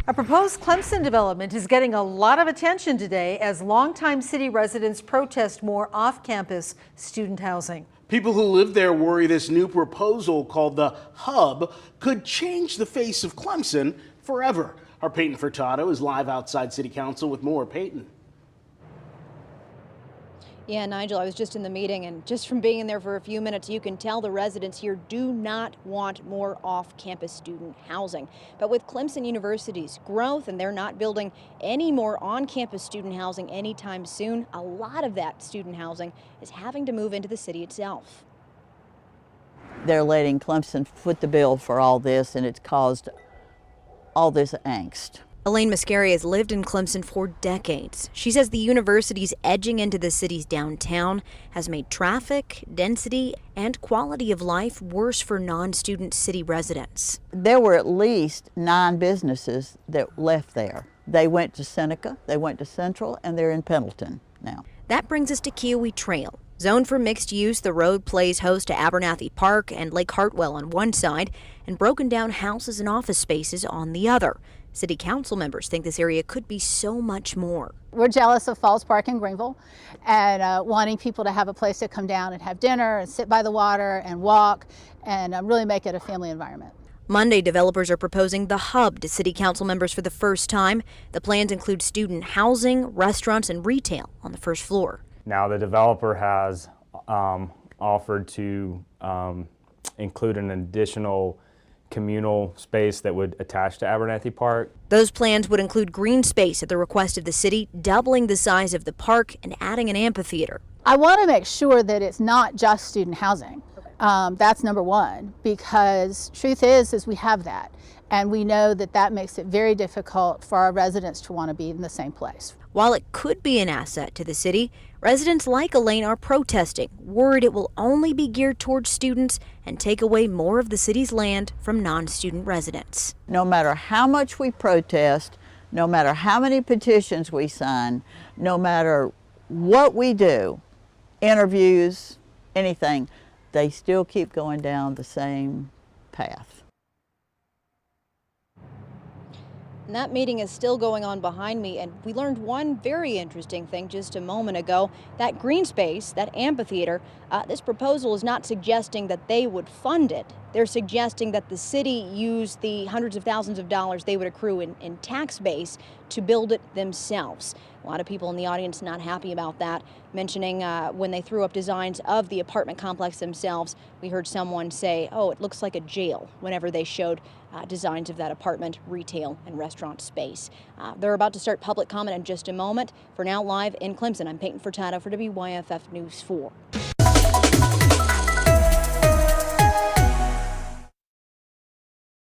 A proposed Clemson development is getting a lot of attention today as longtime city residents protest more off-campus student housing. People who live there worry this new proposal called the Hub could change the face of Clemson forever. Our Peyton Furtado is live outside City Council with more. Peyton. Yeah, Nigel, I was just in the meeting, and just from being in there for a few minutes, you can tell the residents here do not want more off-campus student housing. But with Clemson University's growth, and they're not building any more on-campus student housing anytime soon, a lot of that student housing is having to move into the city itself. They're letting Clemson foot the bill for all this, and it's caused all this angst. Elaine Mascari has lived in Clemson for decades. She says the university's edging into the city's downtown has made traffic, density, and quality of life worse for non-student city residents. There were at least 9 businesses that left there. They went to Seneca, they went to Central, and they're in Pendleton now. That brings us to Kiowee Trail. Zoned for mixed use, the road plays host to Abernathy Park and Lake Hartwell on one side, and broken down houses and office spaces on the other. City council members think this area could be so much more. We're jealous of Falls Park in Greenville and wanting people to have a place to come down and have dinner and sit by the water and walk and really make it a family environment. Monday, developers are proposing the Hub to city council members for the first time. The plans include student housing, restaurants, and retail on the first floor. Now the developer has offered to include an additional communal space that would attach to Abernathy Park. Those plans would include green space at the request of the city, doubling the size of the park and adding an amphitheater. I want to make sure that it's not just student housing. That's number one, because truth is we have that. And we know that that makes it very difficult for our residents to want to be in the same place. While it could be an asset to the city, residents like Elaine are protesting, worried it will only be geared towards students and take away more of the city's land from non-student residents. No matter how much we protest, no matter how many petitions we sign, no matter what we do, interviews, anything, they still keep going down the same path. And that meeting is still going on behind me, and we learned one very interesting thing just a moment ago. That green space, that amphitheater, this proposal is not suggesting that they would fund it. They're suggesting that the city use the hundreds of thousands of dollars they would accrue in tax base to build it themselves. A lot of people in the audience not happy about that, mentioning when they threw up designs of the apartment complex themselves, we heard someone say, oh, it looks like a jail, whenever they showed designs of that apartment, retail, and restaurant space. They're about to start public comment in just a moment. For now, live in Clemson, I'm Peyton Furtado for WYFF News 4.